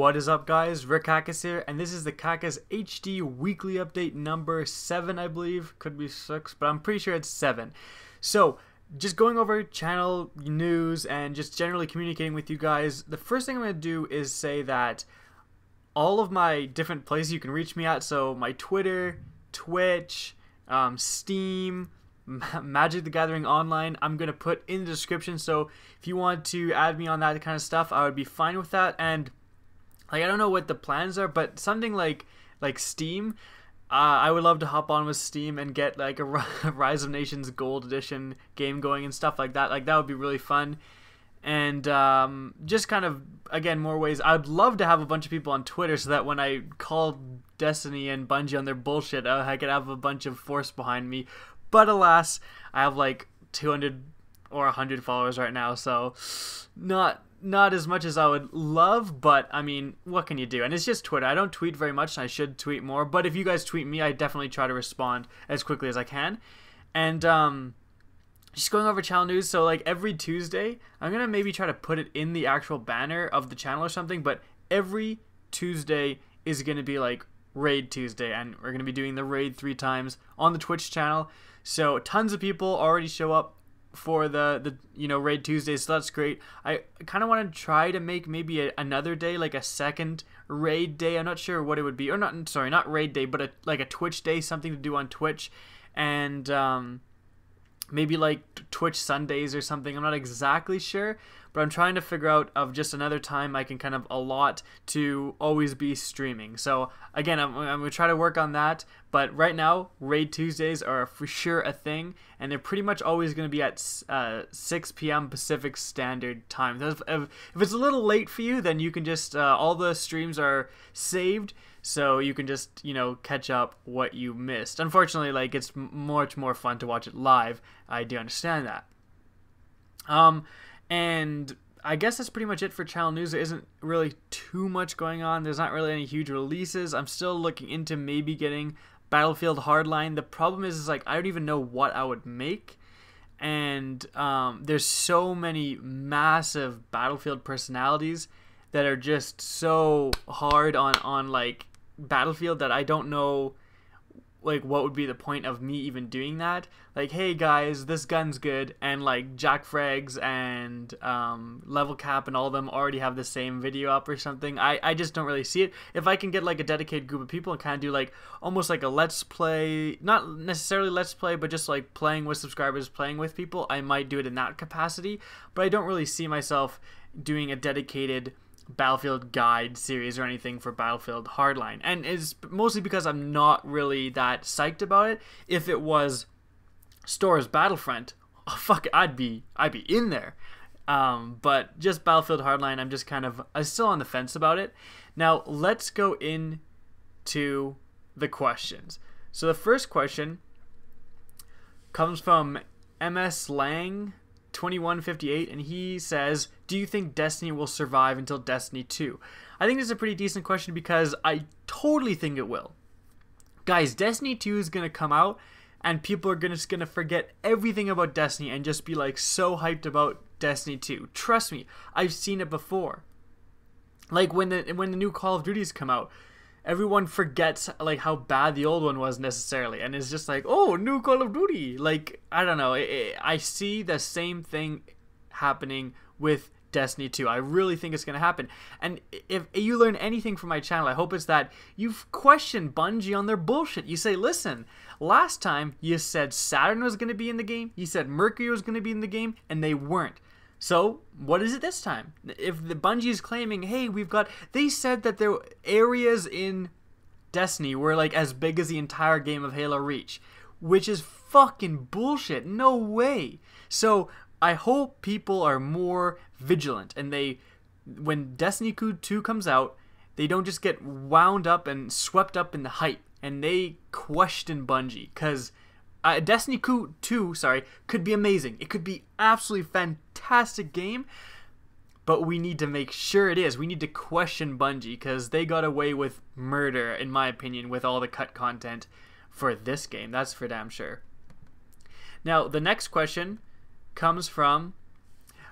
What is up, guys? Kackis here, and this is the KackisHD weekly update number 7, I believe. Could be 6, but I'm pretty sure it's 7. So, just going over channel news and just generally communicating with you guys. The first thing I'm going to do is say that all of my different places you can reach me at, so my Twitter, Twitch, Steam, Magic the Gathering Online, I'm going to put in the description. So if you want to add me on that kind of stuff, I would be fine with that. And like, I don't know what the plans are, but something like Steam, I would love to hop on with Steam and get like a Rise of Nations Gold Edition game going and stuff like that. Like, that would be really fun. And just kind of, again, more ways. I'd love to have a bunch of people on Twitter so that when I call Destiny and Bungie on their bullshit, I could have a bunch of force behind me. But alas, I have like 200 or 100 followers right now, so not as much as I would love, but I mean, what can you do? And it's just Twitter. I don't tweet very much, and I should tweet more, but if you guys tweet me, I definitely try to respond as quickly as I can. And just going over channel news, so like every Tuesday, I'm gonna maybe try to put it in the actual banner of the channel or something, but every Tuesday is gonna be like Raid Tuesday, and we're gonna be doing the raid 3 times on the Twitch channel. So tons of people already show up for the Raid Tuesdays, so that's great. I kind of want to try to make maybe another day, like a second raid day. I'm not sure what it would be, or not raid day, but like a Twitch day, something to do on Twitch, and maybe like Twitch Sundays or something. I'm not exactly sure, but I'm trying to figure out of just another time I can kind of allot to always be streaming. So again, I'm going to try to work on that, but right now, Raid Tuesdays are for sure a thing, and they're pretty much always going to be at 6 p.m. Pacific Standard Time. If it's a little late for you, then you can just, all the streams are saved, so you can just, catch up what you missed. Unfortunately, like, it's much more fun to watch it live. I do understand that. And I guess that's pretty much it for channel news. There isn't really too much going on. There's not really any huge releases. I'm still looking into maybe getting Battlefield Hardline. The problem is like, I don't even know what I would make. And there's so many massive Battlefield personalities that are just so hard on like Battlefield that I don't know like what would be the point of me even doing that. Like, hey guys, this gun's good, and like Jack Frags and Level Cap and all of them already have the same video up or something. I just don't really see it. If I can get like a dedicated group of people and kind of do like almost like a let's play, not necessarily let's play, but just like playing with subscribers, playing with people, I might do it in that capacity. But I don't really see myself doing a dedicated Battlefield guide series or anything for Battlefield Hardline, and it's mostly because I'm not really that psyched about it. If it was Store's Battlefront, oh, fuck it, I'd be in there. But just Battlefield Hardline, I'm still on the fence about it. Now let's go into the questions. So the first question comes from MS Lang 2158, and he says, do you think Destiny will survive until Destiny 2? I think this is a pretty decent question because I totally think it will. Guys, Destiny 2 is going to come out and people are just going to forget everything about Destiny and just be like so hyped about Destiny 2. Trust me, I've seen it before. Like when the new Call of Duties come out, everyone forgets like how bad the old one was necessarily, and it's just like, oh, new Call of Duty. Like, I don't know, I see the same thing happening with Destiny 2. I really think it's going to happen. And if you learn anything from my channel, I hope it's that you've questioned Bungie on their bullshit. You say, listen, last time you said Saturn was going to be in the game, you said Mercury was going to be in the game, and they weren't. So, what is it this time? If the Bungie is claiming, hey, they said that their areas in Destiny were like as big as the entire game of Halo Reach, which is fucking bullshit. No way. So, I hope people are more vigilant, and when Destiny 2 comes out, they don't just get wound up and swept up in the hype, and they question Bungie, because Destiny 2, could be amazing. It could be absolutely fantastic game, but we need to make sure it is. We need to question Bungie because they got away with murder, in my opinion, with all the cut content for this game. That's for damn sure. Now, the next question comes from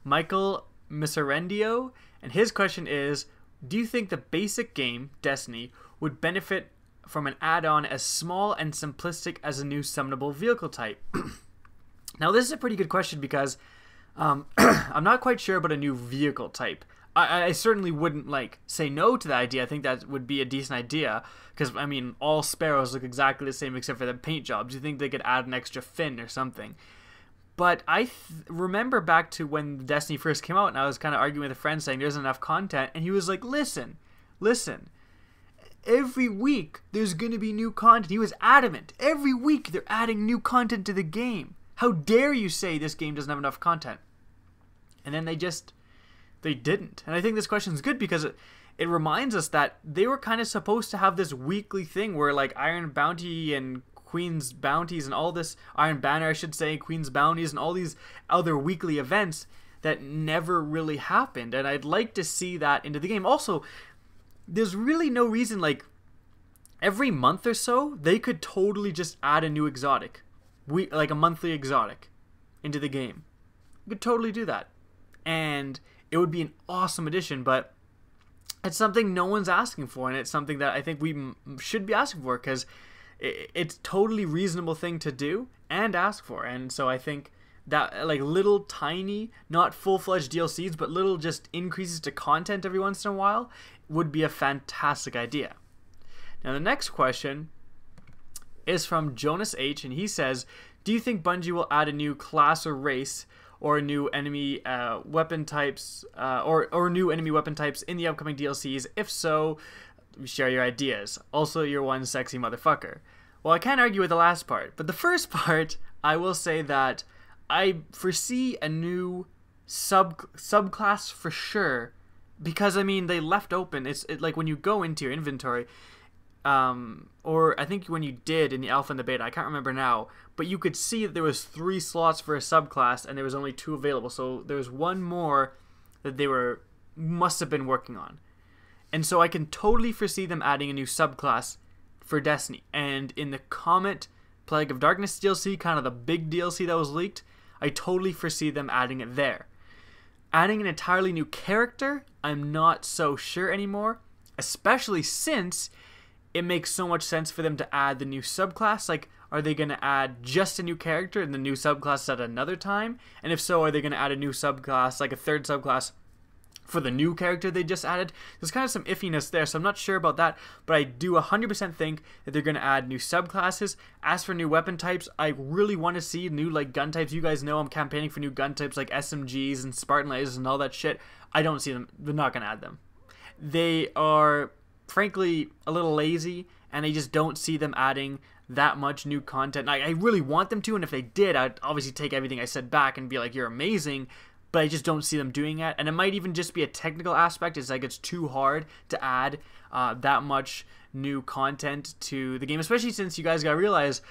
Michael Miserendio, and his question is, do you think the basic game, Destiny, would benefit from an add-on as small and simplistic as a new summonable vehicle type? Now, this is a pretty good question because I'm not quite sure about a new vehicle type. I certainly wouldn't like say no to that idea. I think that would be a decent idea because, I mean, all Sparrows look exactly the same except for the paint jobs. You think they could add an extra fin or something. But I remember back to when Destiny first came out, and I was kind of arguing with a friend saying there's enough content, and he was like, listen, every week there's going to be new content. He was adamant. Every week they're adding new content to the game. How dare you say this game doesn't have enough content? And then they didn't. And I think this question is good because it reminds us that they were kind of supposed to have this weekly thing where like Iron Bounty and Queen's Bounties and all this, Iron Banner I should say, Queen's Bounties and all these other weekly events that never really happened. And I'd like to see that into the game. Also, there's really no reason, like every month or so, they could totally just add a new exotic. Like a monthly exotic into the game. You could totally do that. And it would be an awesome addition, but it's something no one's asking for, and it's something that I think we should be asking for because it's a totally reasonable thing to do and ask for. And so I think that like little tiny, not full-fledged DLCs, but little just increases to content every once in a while would be a fantastic idea. Now the next question is from Jonas H, and he says, do you think Bungie will add a new class or race or new enemy weapon types or new enemy weapon types in the upcoming DLCs? If so, share your ideas. Also, you're one sexy motherfucker. Well, I can't argue with the last part, but the first part, I will say that I foresee a new subclass for sure, because I mean they left open. It's like when you go into your inventory, or I think when you did in the alpha and the beta, I can't remember now, but you could see that there was 3 slots for a subclass and there was only 2 available. So there was one more that they must have been working on. And so I can totally foresee them adding a new subclass for Destiny. And in the Comet Plague of Darkness DLC, kind of the big DLC that was leaked, I totally foresee them adding it there. Adding an entirely new character, I'm not so sure anymore, especially since it makes so much sense for them to add the new subclass. Like, are they going to add just a new character and the new subclass at another time? And if so, are they going to add a new subclass, like a third subclass, for the new character they just added? There's kind of some iffiness there, so I'm not sure about that, but I do 100% think that they're going to add new subclasses. As for new weapon types, I really want to see new like gun types. You guys know I'm campaigning for new gun types like SMGs and Spartan lasers and all that shit. I don't see them. They're not going to add them. They are frankly a little lazy, and I just don't see them adding that much new content. I really want them to, and if they did, I'd obviously take everything I said back and be like, you're amazing, but I just don't see them doing it. And it might even just be a technical aspect. It's like it's too hard to add that much new content to the game, especially since you guys gotta realize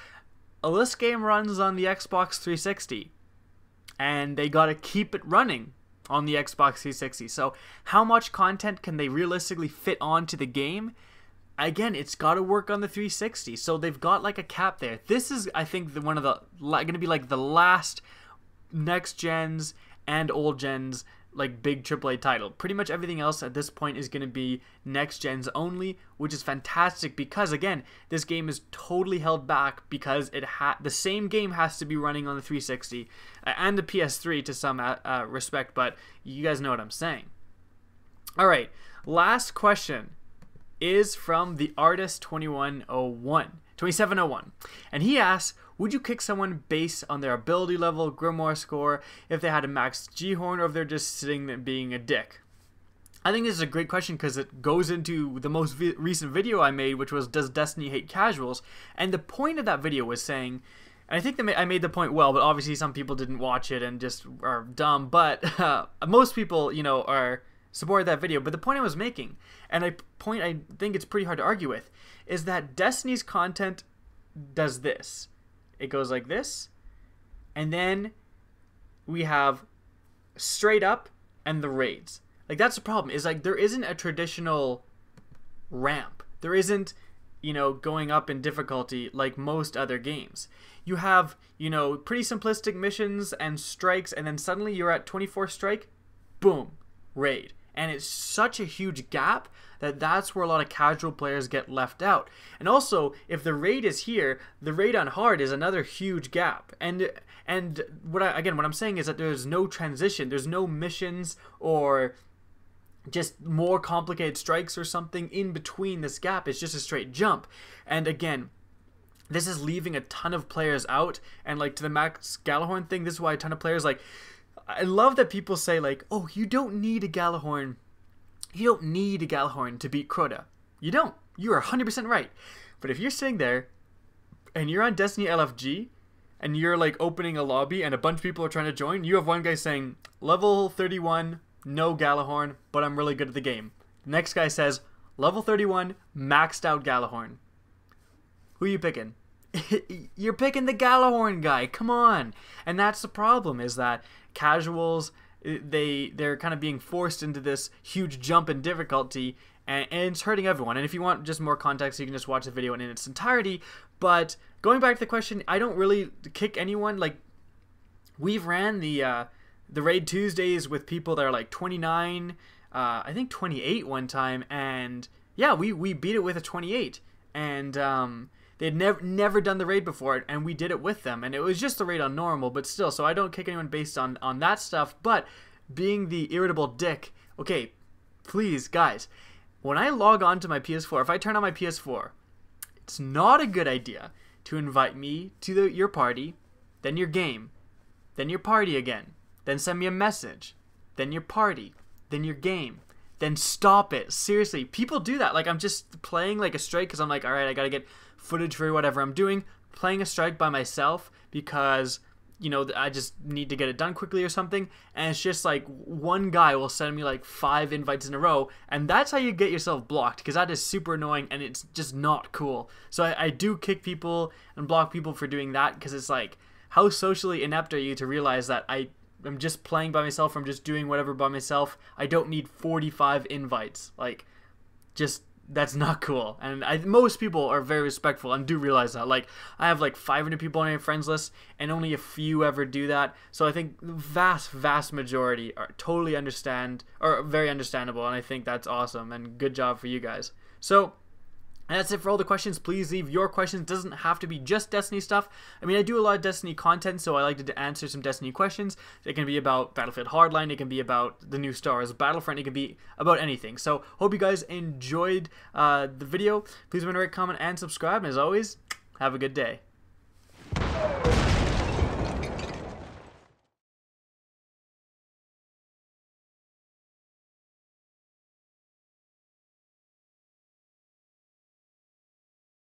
this game runs on the Xbox 360 and they gotta keep it running on the Xbox 360. So how much content can they realistically fit onto the game? Again, it's got to work on the 360. So they've got like a cap there. This is, I think, one of the going to be like the last next gens and old gens like big AAA title. Pretty much everything else at this point is going to be next gens only, which is fantastic because again, this game is totally held back because the same game has to be running on the 360 and the PS3 to some respect, but you guys know what I'm saying. All right, last question is from the artist 2701, and he asks, would you kick someone based on their ability level, Grimoire score, if they had a max G-Horn, or if they're just sitting there being a dick? I think this is a great question because it goes into the most recent video I made, which was, does Destiny hate casuals? And the point of that video was saying, and I think I made the point well, but obviously some people didn't watch it and just are dumb, but most people, you know, are supported that video. But the point I was making, and I think it's pretty hard to argue with, is that Destiny's content does this. It goes like this, and then we have straight up and the raids. Like, that's the problem, is like there isn't a traditional ramp. There isn't, you know, going up in difficulty like most other games. You have, you know, pretty simplistic missions and strikes, and then suddenly you're at 24 strike, boom, raid. And it's such a huge gap that that's where a lot of casual players get left out. And also, if the raid is here, the raid on hard is another huge gap. And what I'm saying is that there's no transition, there's no missions or just more complicated strikes or something in between this gap. It's just a straight jump. And again, this is leaving a ton of players out. And like to the Max Gallahorn thing, this is why a ton of players, like, I love that people say like, oh, you don't need a Gallahorn. You don't need a Gallahorn to beat Crota. You don't. You are 100% right. But if you're sitting there and you're on Destiny LFG and you're like opening a lobby and a bunch of people are trying to join, you have one guy saying, level 31, no Gallahorn, but I'm really good at the game. The next guy says, level 31, maxed out Gallahorn. Who are you picking? You're picking the Gallahorn guy. Come on. And that's the problem, is that casuals, they're kind of being forced into this huge jump in difficulty, and it's hurting everyone. And if you want just more context, you can just watch the video in its entirety. But going back to the question, I don't really kick anyone. Like, we've ran the Raid Tuesdays with people that are like 29, I think 28 one time, and yeah, we beat it with a 28, and they'd never done the raid before, and we did it with them, and it was just the raid on normal, but still. So I don't kick anyone based on that stuff. But being the irritable dick, okay, please guys, when I log on to my PS4, if I turn on my PS4, it's not a good idea to invite me to your party, then your game, then your party again, then send me a message, then your party, then your game, then stop it. Seriously, people do that. Like, I'm just playing like a strike because I'm like, all right, I gotta get footage for whatever I'm doing, playing a strike by myself because, you know, I just need to get it done quickly or something, and it's just like one guy will send me like 5 invites in a row, and that's how you get yourself blocked, because that is super annoying and it's just not cool. So I do kick people and block people for doing that, because it's like, how socially inept are you to realize that I'm just playing by myself, I'm just doing whatever by myself, I don't need 45 invites. Like, just, that's not cool. And most people are very respectful and do realize that. Like, I have like 500 people on my friends list, and only a few ever do that. So I think the vast majority are totally understand, or very understandable, and I think that's awesome, and good job for you guys. So, and that's it for all the questions. Please leave your questions. It doesn't have to be just Destiny stuff. I mean, I do a lot of Destiny content, so I like to answer some Destiny questions. It can be about Battlefield Hardline. It can be about the new Star Wars Battlefront. It can be about anything. So, hope you guys enjoyed the video. Please remember to rate, comment, and subscribe. And as always, have a good day.